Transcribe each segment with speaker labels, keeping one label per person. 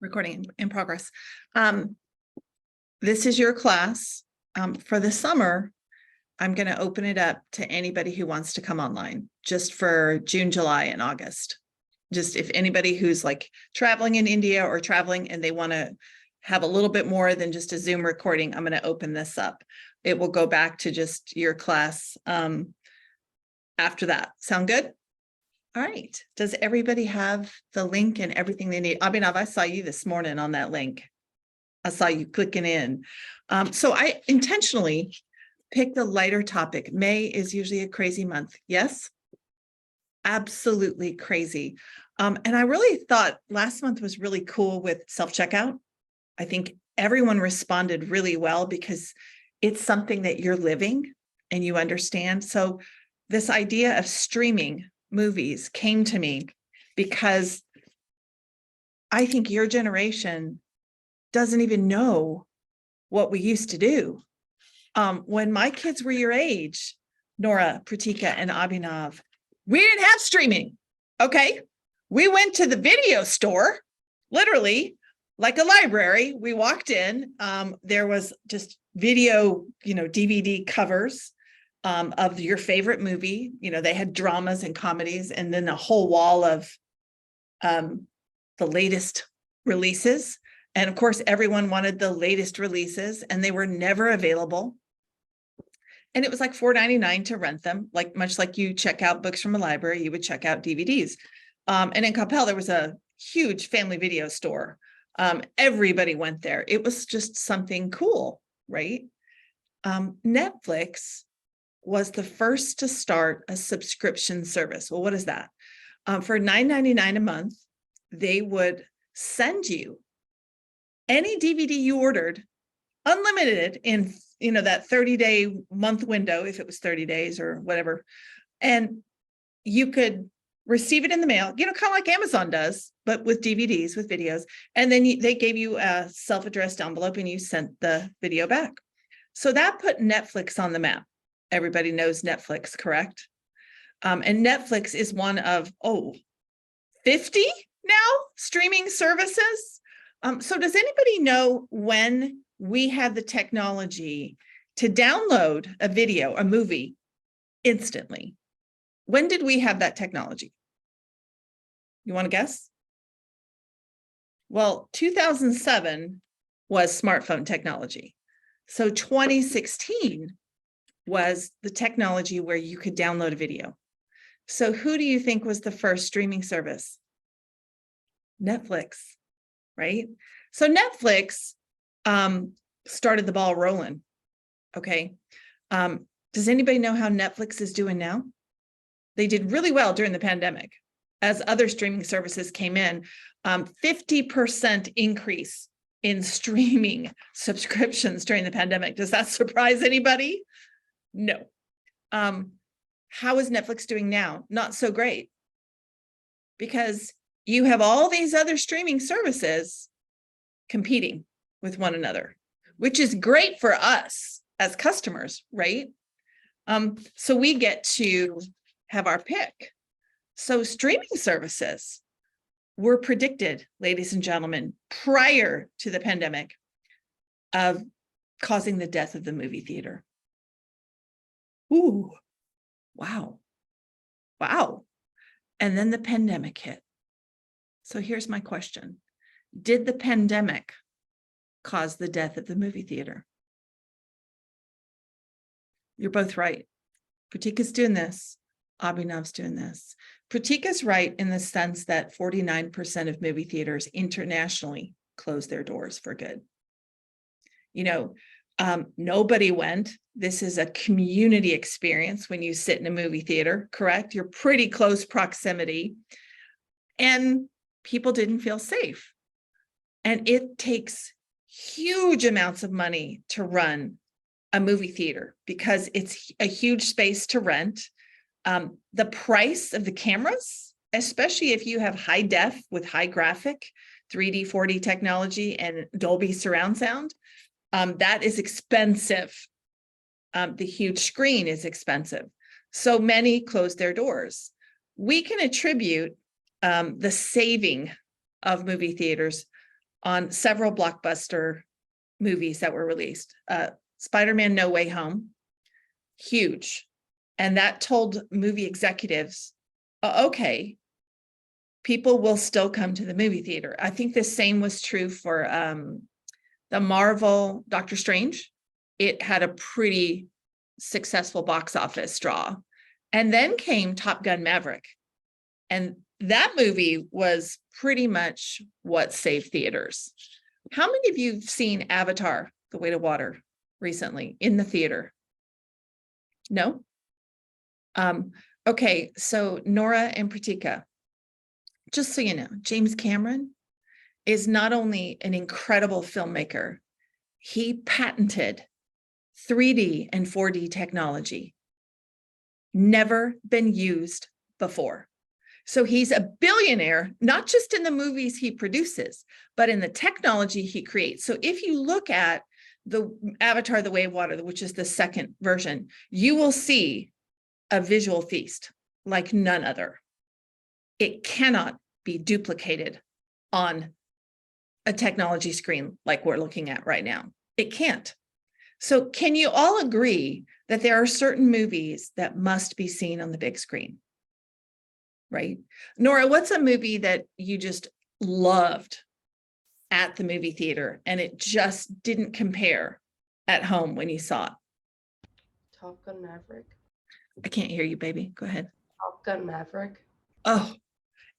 Speaker 1: Recording in progress. This is your class. For the summer, I'm going to open it up to anybody who wants to come online, just for June, July, and August. Just if anybody who's like traveling in India or traveling and they want to have a little bit more than just a Zoom recording, I'm going to open this up. It will go back to just your class after that. Sound good? All right. Does everybody have the link and everything they need? Abhinav, I saw you this morning on that link. I saw you clicking in. So I intentionally picked a lighter topic. May is usually a crazy month. Yes? Absolutely crazy. And I really thought last month was really cool with self-checkout. I think everyone responded really well because it's something that you're living and you understand. So this idea of streaming movies came to me because I think your generation doesn't even know what we used to do. When my kids were your age, Nora, Pratika, and Abhinav, we didn't have streaming, okay? We went to the video store, literally, like a library. We walked in, there was just video, DVD covers of your favorite movie. They had dramas and comedies, and then a whole wall of the latest releases. And of course, everyone wanted the latest releases, and they were never available. And it was like $4.99 to rent them, much like you check out books from a library, you would check out DVDs. And in Coppell, there was a huge family video store. Everybody went there. It was just something cool, right? Netflix was the first to start a subscription service. Well, what is that? For $9.99 a month, they would send you any DVD you ordered, unlimited in that 30-day month window, if it was 30 days or whatever. And you could receive it in the mail, kind of like Amazon does, but with DVDs, with videos. And then they gave you a self-addressed envelope and you sent the video back. So that put Netflix on the map. Everybody knows Netflix, correct? And Netflix is one of, 50 now streaming services. So does anybody know when we had the technology to download a video, a movie, instantly? When did we have that technology? You want to guess? Well, 2007 was smartphone technology. So 2016 was the technology where you could download a video. So who do you think was the first streaming service? Netflix, right? So Netflix started the ball rolling, okay? Does anybody know how Netflix is doing now? They did really well during the pandemic. As other streaming services came in, 50% increase in streaming subscriptions during the pandemic. Does that surprise anybody? No. How is Netflix doing now? Not so great. Because you have all these other streaming services competing with one another, which is great for us as customers, right? So we get to have our pick. So streaming services were predicted, ladies and gentlemen, prior to the pandemic, of causing the death of the movie theater. Ooh, wow. Wow. And then the pandemic hit. So here's my question. Did the pandemic cause the death of the movie theater? You're both right. Pratika's doing this. Abhinav's doing this. Pratika's right in the sense that 49% of movie theaters internationally closed their doors for good. Nobody went. This is a community experience when you sit in a movie theater, correct? You're pretty close proximity. And people didn't feel safe. And it takes huge amounts of money to run a movie theater because it's a huge space to rent. The price of the cameras, especially if you have high def with high graphic, 3D, 4D technology and Dolby surround sound, that is expensive. The huge screen is expensive. So many closed their doors. We can attribute the saving of movie theaters on several blockbuster movies that were released. Spider-Man No Way Home, huge. And that told movie executives, okay, people will still come to the movie theater. I think the same was true for the Marvel Doctor Strange. It had a pretty successful box office draw. And then came Top Gun Maverick. And that movie was pretty much what saved theaters. How many of you have seen Avatar, The Way of Water, recently in the theater? No? Okay, so Nora and Pratika, just so you know, James Cameron is not only an incredible filmmaker, he patented 3D and 4D technology, never been used before. So he's a billionaire, not just in the movies he produces, but in the technology he creates. So if you look at the Avatar, The Way of Water, which is the second version, you will see a visual feast like none other. It cannot be duplicated on a technology screen like we're looking at right now. It can't. So can you all agree that there are certain movies that must be seen on the big screen? Right? Nora, what's a movie that you just loved at the movie theater and it just didn't compare at home when you saw it?
Speaker 2: Top Gun Maverick.
Speaker 1: I can't hear you, baby. Go ahead.
Speaker 2: Top Gun Maverick.
Speaker 1: Oh,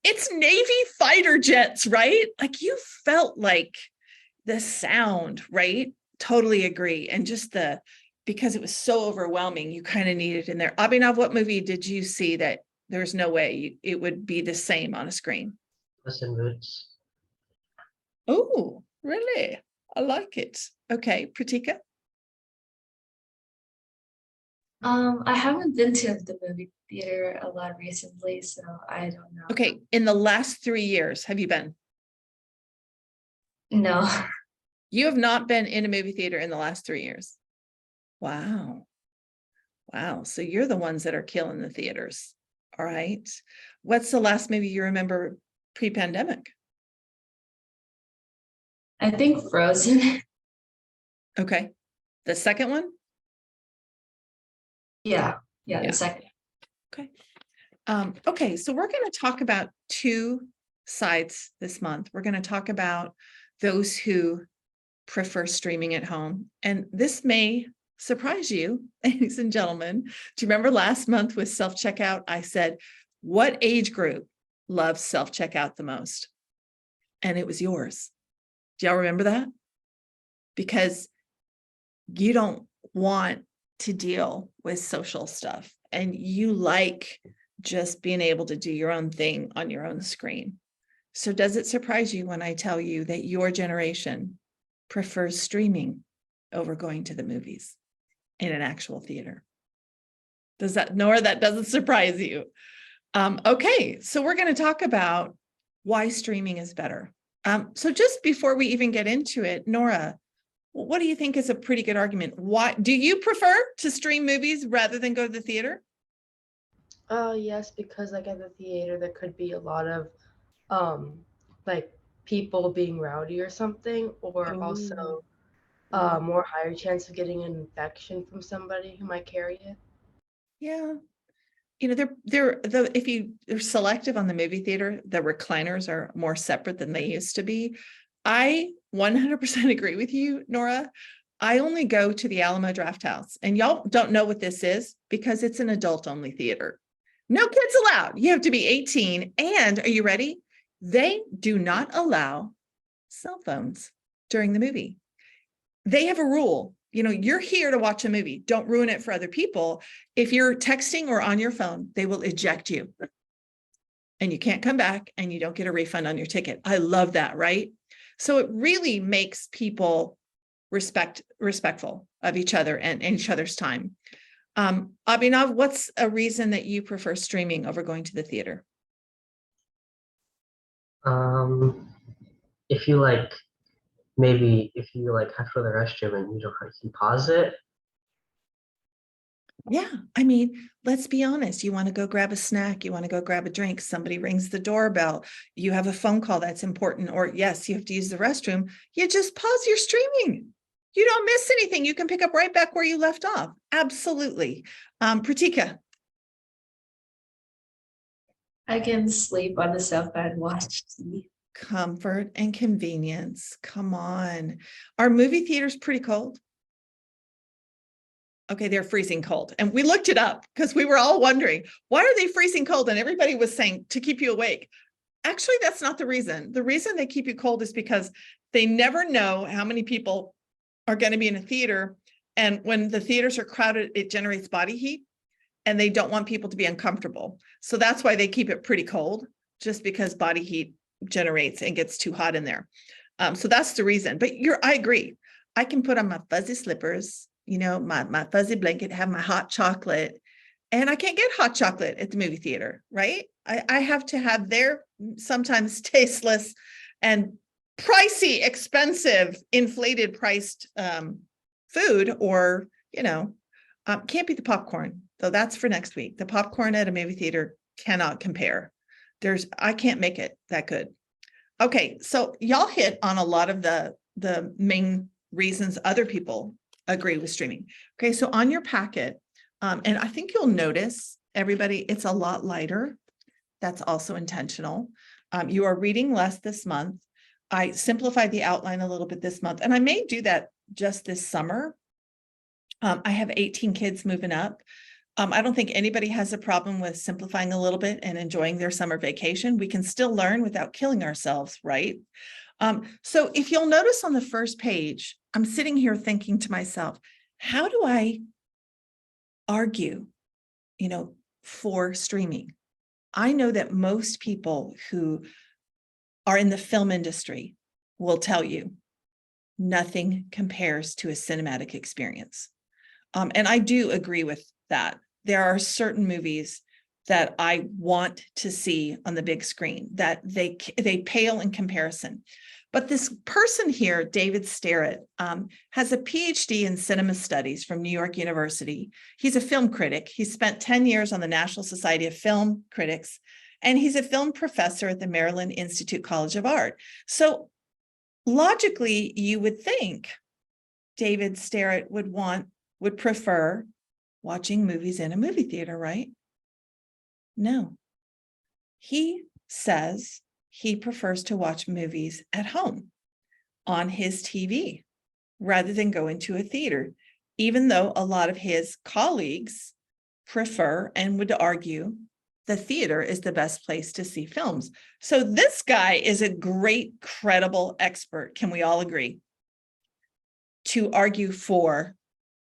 Speaker 1: it's Navy fighter jets, right? Like you felt like the sound, right? Totally agree. And just because it was so overwhelming, you kind of needed in there. Abhinav, what movie did you see that there's no way it would be the same on a screen?
Speaker 3: Puss in Boots.
Speaker 1: Oh, really? I like it. Okay, Pratika?
Speaker 4: I haven't been to the movie theater a lot recently, so I don't know.
Speaker 1: Okay, in the last 3 years, have you been?
Speaker 4: No.
Speaker 1: You have not been in a movie theater in the last 3 years. Wow. Wow. So you're the ones that are killing the theaters. All right. What's the last movie you remember pre-pandemic?
Speaker 4: I think Frozen.
Speaker 1: Okay. The second one?
Speaker 4: Yeah,
Speaker 1: Yeah.
Speaker 4: the second.
Speaker 1: Okay. Okay, so we're going to talk about two sides this month. We're going to talk about those who prefer streaming at home. And this may surprise you, ladies and gentlemen. Do you remember last month with self-checkout? I said, what age group loves self-checkout the most? And it was yours. Do y'all remember that? Because you don't want to deal with social stuff and you like just being able to do your own thing on your own screen. So does it surprise you when I tell you that your generation prefers streaming over going to the movies in an actual theater? Does that, Nora, that doesn't surprise you? Okay, so we're going to talk about why streaming is better. So just before we even get into it, Nora, what do you think is a pretty good argument? Why do you prefer to stream movies rather than go to the theater?
Speaker 2: Yes, because like at the theater there could be a lot of like people being rowdy or something, or also more higher chance of getting an infection from somebody who might carry it.
Speaker 1: Yeah. You know, if you're selective on the movie theater, the recliners are more separate than they used to be. I 100% agree with you, Nora. I only go to the Alamo Drafthouse, and y'all don't know what this is because it's an adult-only theater. No kids allowed. You have to be 18. And are you ready? They do not allow cell phones during the movie. They have a rule. You know, you're here to watch a movie. Don't ruin it for other people. If you're texting or on your phone, they will eject you. And you can't come back and you don't get a refund on your ticket. I love that, right? So it really makes people respectful of each other and each other's time. Abhinav, what's a reason that you prefer streaming over going to the theater?
Speaker 3: If you like, maybe if you like have to go to the restroom and you don't have to pause it.
Speaker 1: Yeah, I mean, let's be honest. You want to go grab a snack, you want to go grab a drink, somebody rings the doorbell, you have a phone call that's important, or yes, you have to use the restroom. You just pause your streaming. You don't miss anything. You can pick up right back where you left off. Absolutely. Pratika.
Speaker 4: I can sleep on the sofa and watch TV.
Speaker 1: Comfort and convenience. Come on. Are movie theaters pretty cold? Okay, they're freezing cold. And we looked it up because we were all wondering, why are they freezing cold? And everybody was saying to keep you awake. Actually, that's not the reason. The reason they keep you cold is because they never know how many people are going to be in a theater. And when the theaters are crowded, it generates body heat and they don't want people to be uncomfortable. So that's why they keep it pretty cold, just because body heat generates and gets too hot in there. So that's the reason. But I agree. I can put on my fuzzy slippers, my fuzzy blanket, have my hot chocolate, and I can't get hot chocolate at the movie theater, right? I have to have their sometimes tasteless and pricey, expensive, inflated priced food, or, can't beat the popcorn. So that's for next week. The popcorn at a movie theater cannot compare. I can't make it that good. Okay, so y'all hit on a lot of the main reasons other people agree with streaming. Okay, so on your packet, and I think you'll notice, everybody, it's a lot lighter. That's also intentional. You are reading less this month. I simplified the outline a little bit this month, and I may do that just this summer. I have 18 kids moving up. I don't think anybody has a problem with simplifying a little bit and enjoying their summer vacation. We can still learn without killing ourselves, right? So if you'll notice on the first page, I'm sitting here thinking to myself, how do I argue, for streaming? I know that most people who are in the film industry will tell you nothing compares to a cinematic experience. And I do agree with that. There are certain movies that I want to see on the big screen that they pale in comparison. But this person here, David Starrett, has a PhD in cinema studies from New York University. He's a film critic. He spent 10 years on the National Society of Film Critics, and he's a film professor at the Maryland Institute College of Art. So logically, you would think David Starrett would prefer watching movies in a movie theater, right? No. He says he prefers to watch movies at home on his TV rather than go into a theater, even though a lot of his colleagues prefer and would argue the theater is the best place to see films. So this guy is a great, credible expert, can we all agree, to argue for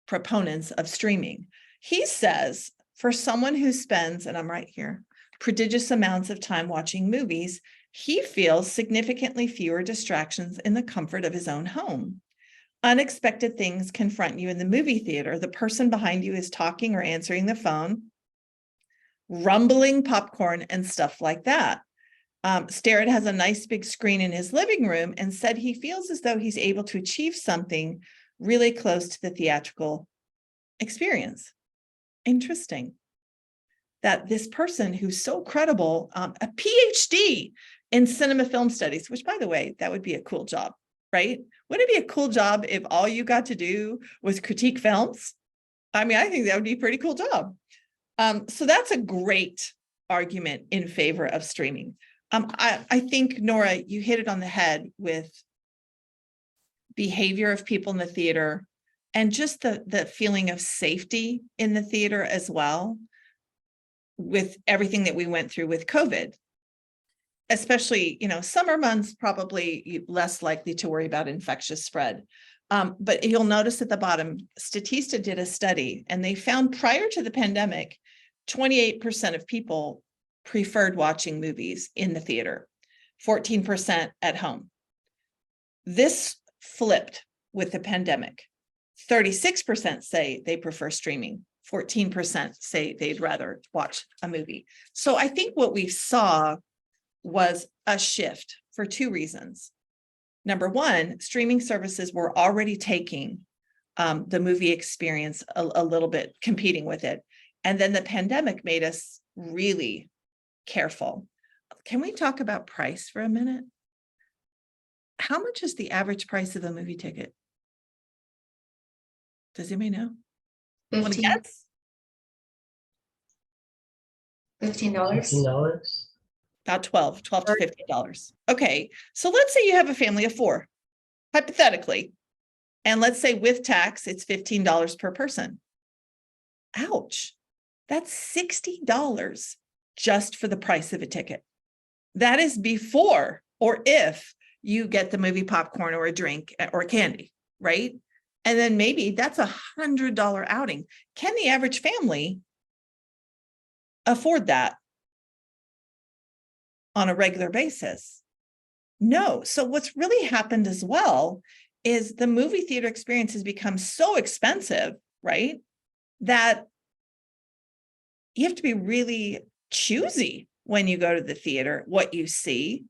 Speaker 1: proponents of streaming. He says, for someone who spends, and I'm right here, prodigious amounts of time watching movies, he feels significantly fewer distractions in the comfort of his own home. Unexpected things confront you in the movie theater. The person behind you is talking or answering the phone, rumbling popcorn and stuff like that. Starrett has a nice big screen in his living room and said he feels as though he's able to achieve something really close to the theatrical experience. Interesting that this person who's so credible, a PhD in cinema film studies, which, by the way, that would be a cool job, right? Wouldn't it be a cool job if all you got to do was critique films? I mean, I think that would be a pretty cool job. So that's a great argument in favor of streaming. I think, Nora, you hit it on the head with behavior of people in the theater and just the feeling of safety in the theater as well, with everything that we went through with COVID. Especially, summer months, probably less likely to worry about infectious spread. But you'll notice at the bottom, Statista did a study and they found prior to the pandemic, 28% of people preferred watching movies in the theater, 14% at home. This flipped with the pandemic. 36% say they prefer streaming. 14% say they'd rather watch a movie. So I think what we saw was a shift for two reasons. Number one, streaming services were already taking the movie experience a little bit, competing with it. And then the pandemic made us really careful. Can we talk about price for a minute? How much is the average price of a movie ticket? Does anybody know? Want to
Speaker 4: 15
Speaker 1: guess?
Speaker 4: $15.
Speaker 3: $15.
Speaker 1: About 12 to $15. Okay, so let's say you have a family of 4, hypothetically, and let's say with tax, it's $15 per person. Ouch, that's $60 just for the price of a ticket. That is before or if you get the movie popcorn or a drink or candy, right? And then maybe that's $100 outing. Can the average family afford that on a regular basis? No. So what's really happened as well is the movie theater experience has become so expensive, right? That you have to be really choosy when you go to the theater, what you see.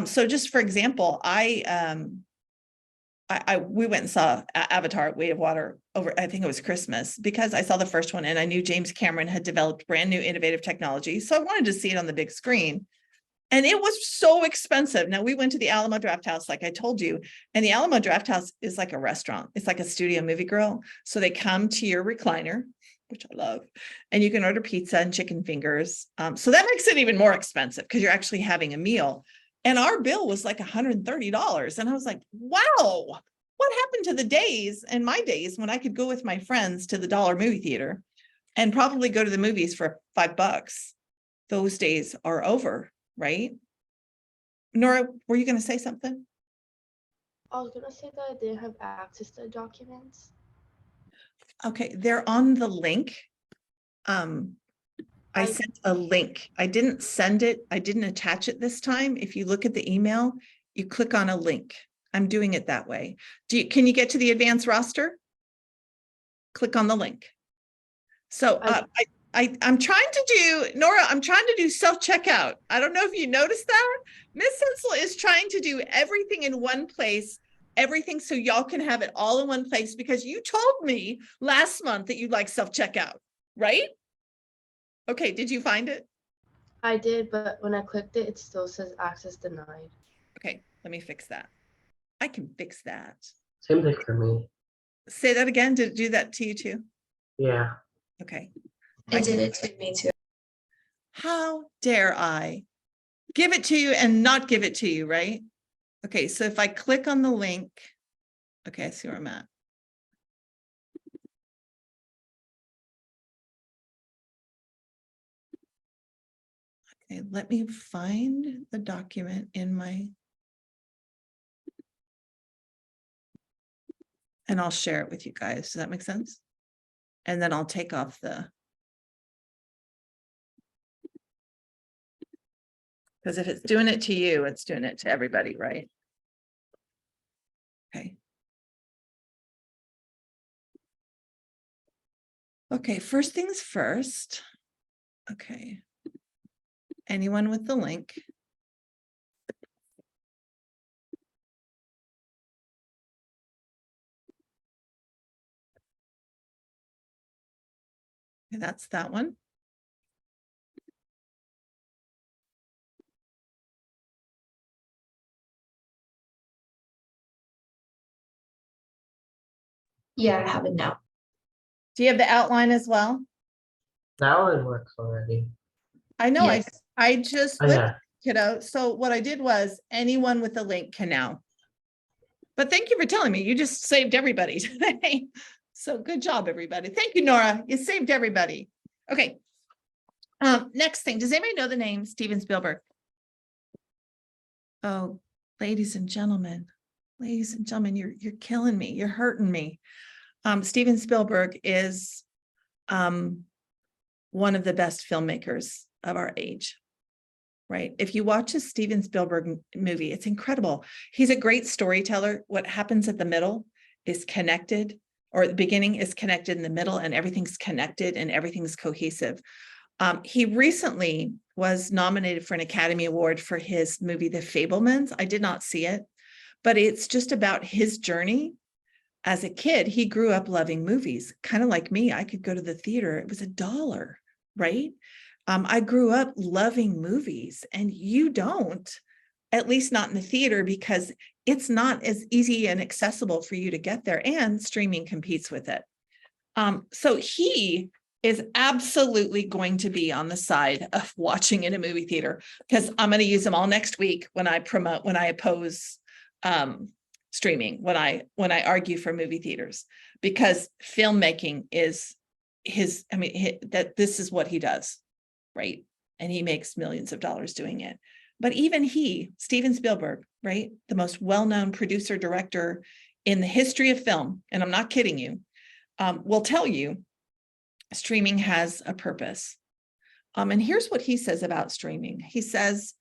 Speaker 1: So just for example, we went and saw Avatar: Way of Water over, I think it was Christmas, because I saw the first one and I knew James Cameron had developed brand new innovative technology. So I wanted to see it on the big screen. And it was so expensive. Now we went to the Alamo Drafthouse, like I told you, and the Alamo Drafthouse is like a restaurant. It's like a studio movie grill. So they come to your recliner, which I love, and you can order pizza and chicken fingers. So that makes it even more expensive because you're actually having a meal. And our bill was like $130. And I was like, wow, what happened to the days and my days when I could go with my friends to the dollar movie theater and probably go to the movies for $5? Those days are over, right? Nora, were you going to say something?
Speaker 2: I was gonna say that I didn't have access to the documents.
Speaker 1: Okay, they're on the link. I sent a link. I didn't send it. I didn't attach it this time. If you look at the email, you click on a link. I'm doing it that way. Can you get to the advanced roster? Click on the link. So I'm trying to do, Nora, I'm trying to do self-checkout. I don't know if you noticed that. Miss Hensel is trying to do everything in one place, everything so y'all can have it all in one place, because you told me last month that you'd like self-checkout, right? Okay, did you find it?
Speaker 2: I did, but when I clicked it, it still says access denied.
Speaker 1: Okay, let me fix that. I can fix that.
Speaker 3: Same thing for me.
Speaker 1: Say that again. Did it do that to you too?
Speaker 3: Yeah.
Speaker 1: Okay.
Speaker 4: It did it to me too.
Speaker 1: How dare I give it to you and not give it to you, right? Okay, so if I click on the link, okay, I see where I'm at. Okay, let me find the document in my, and I'll share it with you guys. Does that make sense? And then I'll take off the, because if it's doing it to you, it's doing it to everybody, right? Okay. Okay, first things first. Okay. Anyone with the link? Okay, that's that one.
Speaker 4: Yeah, I have it now.
Speaker 1: Do you have the outline as well?
Speaker 3: That one works already.
Speaker 1: I know,
Speaker 4: Yes.
Speaker 1: I just
Speaker 3: Oh,
Speaker 1: flipped
Speaker 3: yeah.
Speaker 1: kiddo. So what I did was anyone with the link can now. But thank you for telling me. You just saved everybody today. So good job, everybody. Thank you, Nora. You saved everybody. Okay. Next thing. Does anybody know the name Steven Spielberg? Oh, ladies and gentlemen, you're killing me. You're hurting me. Steven Spielberg is one of the best filmmakers of our age. Right. If you watch a Steven Spielberg movie, it's incredible. He's a great storyteller. What happens at the middle is connected, or the beginning is connected in the middle, and everything's connected and everything's cohesive. He recently was nominated for an Academy Award for his movie, The Fabelmans. I did not see it, but it's just about his journey as a kid, he grew up loving movies, kind of like me. I could go to the theater. It was $1, right? I grew up loving movies, and you don't, at least not in the theater, because it's not as easy and accessible for you to get there, and streaming competes with it. So he is absolutely going to be on the side of watching in a movie theater, because I'm going to use them all next week when I oppose streaming, when I argue for movie theaters, because filmmaking is his, that this is what he does, right? And he makes millions of dollars doing it. But even he, Steven Spielberg, right, the most well-known producer director in the history of film, and I'm not kidding you, will tell you streaming has a purpose. And here's what he says about streaming. He says,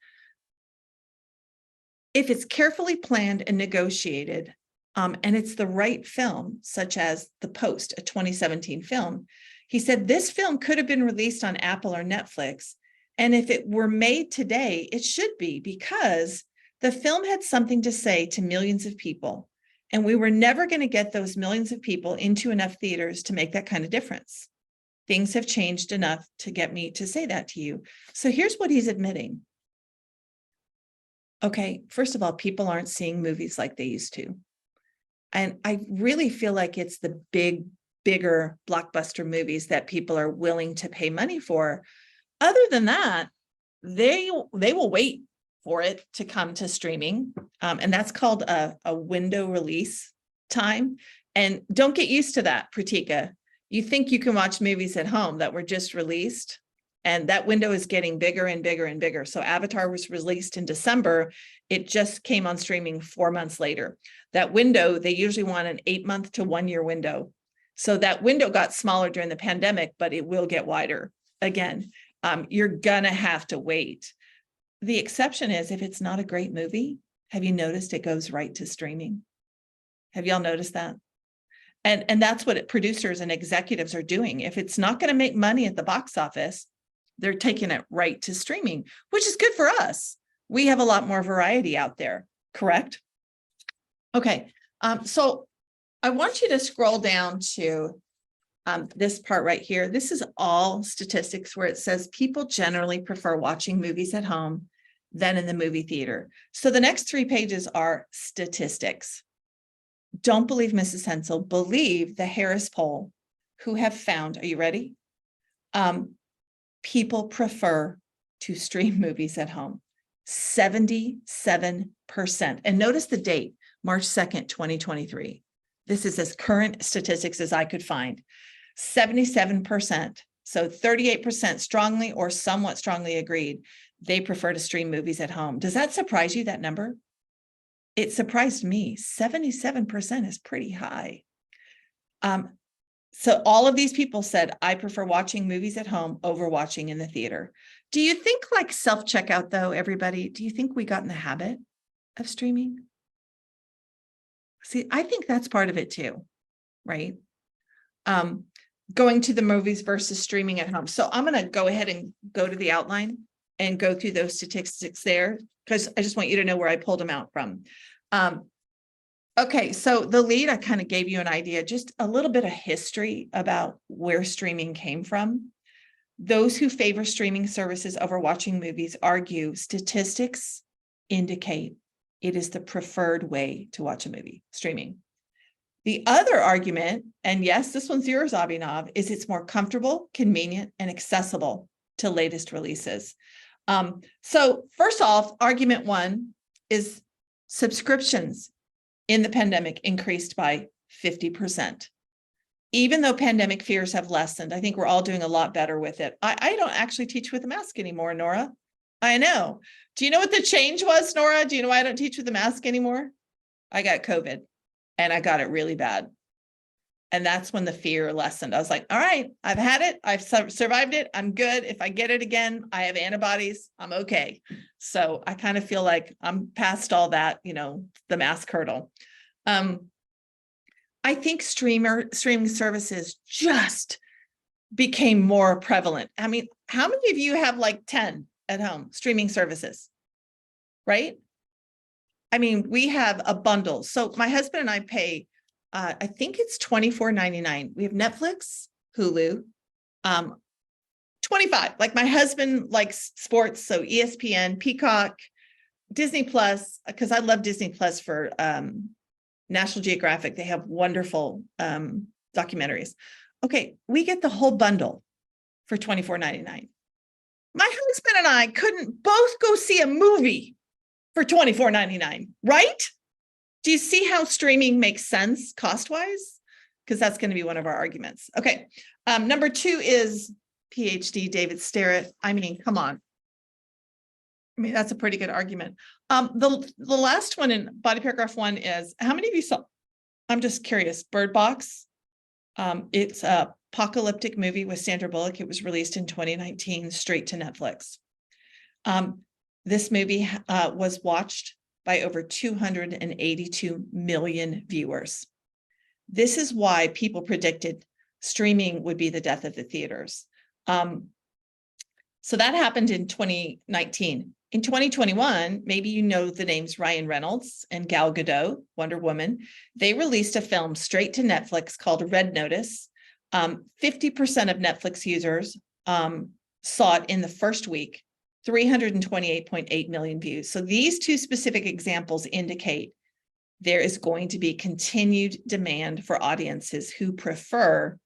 Speaker 1: if it's carefully planned and negotiated, and it's the right film, such as The Post, a 2017 film, he said, this film could have been released on Apple or Netflix. And if it were made today, it should be, because the film had something to say to millions of people. And we were never going to get those millions of people into enough theaters to make that kind of difference. Things have changed enough to get me to say that to you. So here's what he's admitting. Okay, first of all, people aren't seeing movies like they used to. And I really feel like it's the bigger blockbuster movies that people are willing to pay money for. Other than that, they will wait for it to come to streaming. And that's called a window release time. And don't get used to that, Pratika. You think you can watch movies at home that were just released, and that window is getting bigger and bigger and bigger. So Avatar was released in December. It just came on streaming 4 months later. That window, they usually want an 8-month to 1-year window. So that window got smaller during the pandemic, but it will get wider again. You're gonna have to wait. The exception is if it's not a great movie. Have you noticed it goes right to streaming? Have y'all noticed that? And that's what producers and executives are doing. If it's not going to make money at the box office, they're taking it right to streaming, which is good for us. We have a lot more variety out there, correct? Okay, so I want you to scroll down to this part right here. This is all statistics where it says people generally prefer watching movies at home than in the movie theater. So the next 3 pages are statistics. Don't believe Mrs. Hensel, believe the Harris poll, who have found, are you ready? People prefer to stream movies at home, 77%. And notice the date, March 2nd, 2023. This is as current statistics as I could find. 77%. So 38% strongly or somewhat strongly agreed they prefer to stream movies at home. Does that surprise you, that number? It surprised me. 77% is pretty high. So all of these people said, I prefer watching movies at home over watching in the theater. Do you think, like self-checkout though, everybody, do you think we got in the habit of streaming? See, I think that's part of it too, right? Going to the movies versus streaming at home. So I'm going to go ahead and go to the outline and go through those statistics there, because I just want you to know where I pulled them out from. Okay, so the lead, I kind of gave you an idea, just a little bit of history about where streaming came from. Those who favor streaming services over watching movies argue statistics indicate it is the preferred way to watch a movie, streaming. The other argument, and yes, this one's yours, Abhinav, is it's more comfortable, convenient, and accessible to latest releases. So first off, argument 1 is subscriptions in the pandemic increased by 50%. Even though pandemic fears have lessened, I think we're all doing a lot better with it. I don't actually teach with a mask anymore, Nora. I know. Do you know what the change was, Nora? Do you know why I don't teach with a mask anymore? I got COVID and I got it really bad. And that's when the fear lessened. I was like, all right, I've had it. I've survived it. I'm good. If I get it again, I have antibodies. I'm okay. So I kind of feel like I'm past all that, the mask hurdle. I think streaming services just became more prevalent. I mean, how many of you have like 10 at home streaming services, right? I mean, we have a bundle. So my husband and I pay I think it's $24.99. We have Netflix, Hulu, 25. Like my husband likes sports, so ESPN, Peacock, Disney Plus, because I love Disney Plus for National Geographic. They have wonderful documentaries. Okay, we get the whole bundle for $24.99. My husband and I couldn't both go see a movie for $24.99, right? Do you see how streaming makes sense cost-wise? Because that's going to be one of our arguments. Okay, number 2 is PhD David Starrett. I mean, come on. I mean, that's a pretty good argument. The last one in body paragraph 1 is, how many of you saw, I'm just curious, Bird Box? It's a apocalyptic movie with Sandra Bullock. It was released in 2019, straight to Netflix. This movie was watched by over 282 million viewers. This is why people predicted streaming would be the death of the theaters. So that happened in 2019. In 2021, maybe you know the names Ryan Reynolds and Gal Gadot, Wonder Woman. They released a film straight to Netflix called Red Notice. 50% of Netflix users saw it in the first week, 328.8 million views. So these two specific examples indicate there is going to be continued demand for audiences who prefer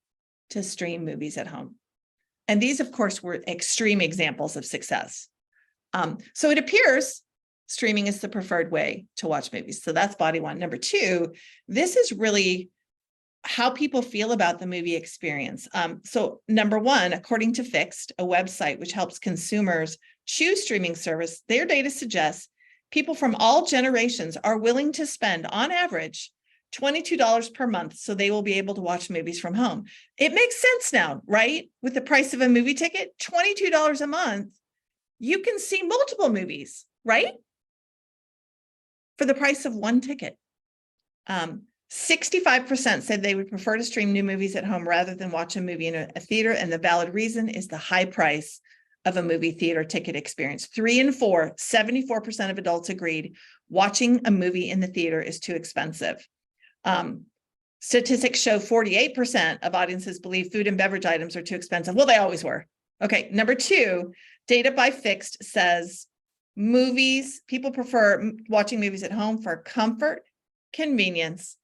Speaker 1: to stream movies at home. And these, of course, were extreme examples of success. So it appears streaming is the preferred way to watch movies. So that's body 1. Number 2, this is really how people feel about the movie experience. So number 1, according to Fixed, a website which helps consumers choose streaming service, their data suggests people from all generations are willing to spend, on average, $22 per month, so they will be able to watch movies from home. It makes sense now, right? With the price of a movie ticket, $22 a month, you can see multiple movies, right? For the price of one ticket. 65% said they would prefer to stream new movies at home rather than watch a movie in a theater, and the valid reason is the high price of a movie theater ticket experience. 3 and 4, 74% of adults agreed watching a movie in the theater is too expensive. Statistics show 48% of audiences believe food and beverage items are too expensive. Well, they always were. Okay, number 2, data by Fixed says people prefer watching movies at home for comfort, convenience,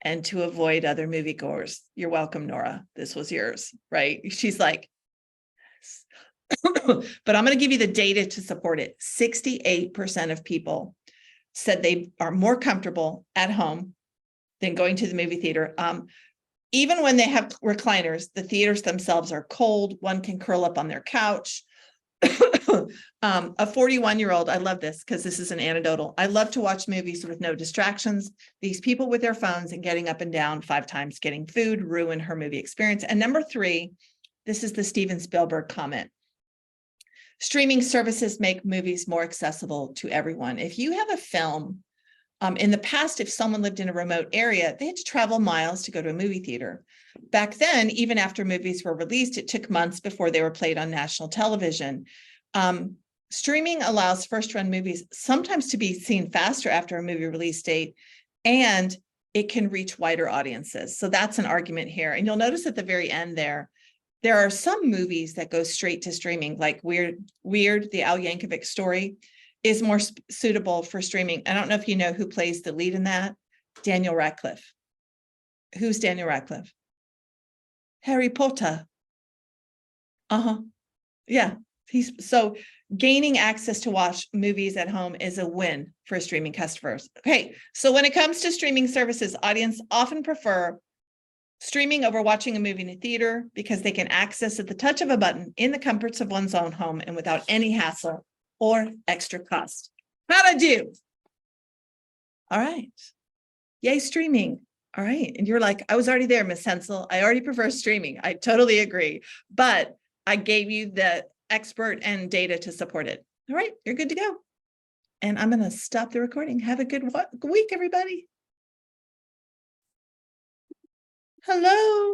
Speaker 1: and to avoid other moviegoers. You're welcome, Nora. This was yours, right? She's like, but I'm going to give you the data to support it. 68% of people said they are more comfortable at home than going to the movie theater. Even when they have recliners, the theaters themselves are cold. One can curl up on their couch. A 41-year-old, I love this because this is an anecdotal. I love to watch movies with no distractions. These people with their phones and getting up and down 5 times getting food ruin her movie experience. And number 3, this is the Steven Spielberg comment. Streaming services make movies more accessible to everyone. If you have a film, in the past, if someone lived in a remote area, they had to travel miles to go to a movie theater. Back then, even after movies were released, it took months before they were played on national television. Streaming allows first-run movies sometimes to be seen faster after a movie release date, and it can reach wider audiences. So that's an argument here. And you'll notice at the very end there are some movies that go straight to streaming, like Weird, the Al Yankovic story, is more suitable for streaming. I don't know if you know who plays the lead in that. Daniel Radcliffe. Who's Daniel Radcliffe? Harry Potter. Yeah. So gaining access to watch movies at home is a win for streaming customers. Okay, so when it comes to streaming services, audience often prefer streaming over watching a movie in a theater because they can access at the touch of a button in the comforts of one's own home and without any hassle or extra cost. How'd I do? All right. Yay, streaming. All right. And you're like, I was already there, Miss Hensel. I already prefer streaming. I totally agree. But I gave you the expert and data to support it. All right. You're good to go. And I'm going to stop the recording. Have a good week, everybody. Hello.